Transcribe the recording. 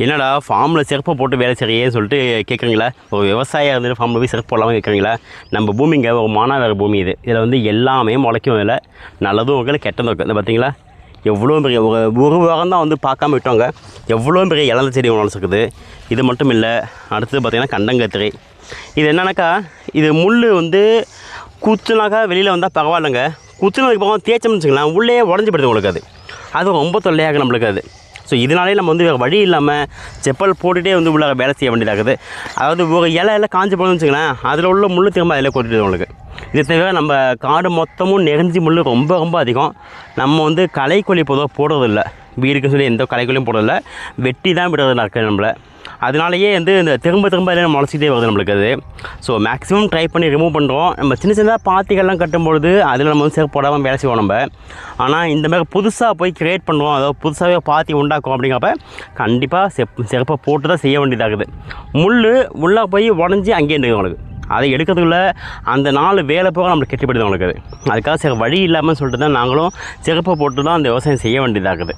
என்னடா ஃபார்மில் செருப்பை போட்டு வேலை செய்யேன்னு சொல்லிட்டு கேட்குறீங்களா? ஒரு விவசாயியாக இருந்துட்டு ஃபார்மில் போய் செருப்பு போடலாமல் கேட்குறீங்களா? நம்ம பூமிங்க ஒரு மானாவாரி பூமி இது. இதில் வந்து எல்லாமே முளைக்கும். இதில் நல்லதும் இருக்குது, கெட்டதும் இருக்குது. இந்த பார்த்தீங்களா, எவ்வளோ பெரிய ஒரு வாரம் தான் வந்து பார்க்காம விட்டோங்க. எவ்வளோ பெரிய இழந்த செடி முளைச்சிருக்குது. இது மட்டும் இல்லை, அடுத்தது பார்த்திங்கன்னா கண்டங்கத்திரை. இது என்னன்னாக்கா, இது முள் வந்து குத்துனாக்கா வெளியில் வந்தால் பரவாயில்லைங்க. குத்துனதுக்கு போக தேய்ச்சோம்னு வச்சுக்கலாம், உள்ளே உடஞ்சி படுது உங்களுக்கு. அது ரொம்ப தொல்லையாக நம்மளுக்கு அது. ஸோ இதனாலே நம்ம வந்து வேறு வழி இல்லாமல் செப்பல் போட்டுகிட்டே வந்து உள்ள வேலை செய்ய வேண்டியதாகுது. அதாவது ஒரு இலையெல்லாம் காஞ்சி போகணும்னு வச்சுக்கலாம், அதில் உள்ள முள் திரும்ப அதில் கொட்டிடுது உங்களுக்கு. இதை தவிர நம்ம காடு மொத்தமும் நெறிஞ்சி முள் ரொம்ப ரொம்ப அதிகம். நம்ம வந்து களைக்கொல்லி பொதுவாக போடுறதில்ல, வீடுக்கு சொல்லி எந்த களைக்கொல்லியும் போடுறதில்ல, வெட்டி தான் விடுறது நடக்குது நம்மளை. அதனாலேயே வந்து இந்த திரும்ப அதில் முளைச்சிட்டே வருது நம்மளுக்கு அது. ஸோ மேக்ஸிமம் ட்ரை பண்ணி ரிமூவ் பண்ணுறோம். நம்ம சின்ன சின்னதாக பாத்திகள்லாம் கட்டும்பொழுது அதில் நம்ம வந்து செருப்பு போடாமல் வேலை செய்வோம் நம்ம. ஆனால் இந்த மாதிரி புதுசாக போய் க்ரியேட் பண்ணுவோம், அதாவது புதுசாகவே பாத்தி உண்டாக்கும் அப்படிங்கிறப்ப கண்டிப்பாக செருப்பை போட்டு தான் செய்ய வேண்டியதாகுது. முள் உள்ளே போய் உடஞ்சி அங்கேயே இருக்குது உங்களுக்கு. அதை எடுக்கிறதுக்குள்ள அந்த 4 வேலை போக நம்மளுக்கு கெட்டிப்படுது உங்களுக்கு. அதுக்காக சரி வழி இல்லாமல் சொல்லிட்டு தான் நாங்களும் செருப்பை போட்டு தான் அந்த விவசாயம் செய்ய வேண்டியதாகுது.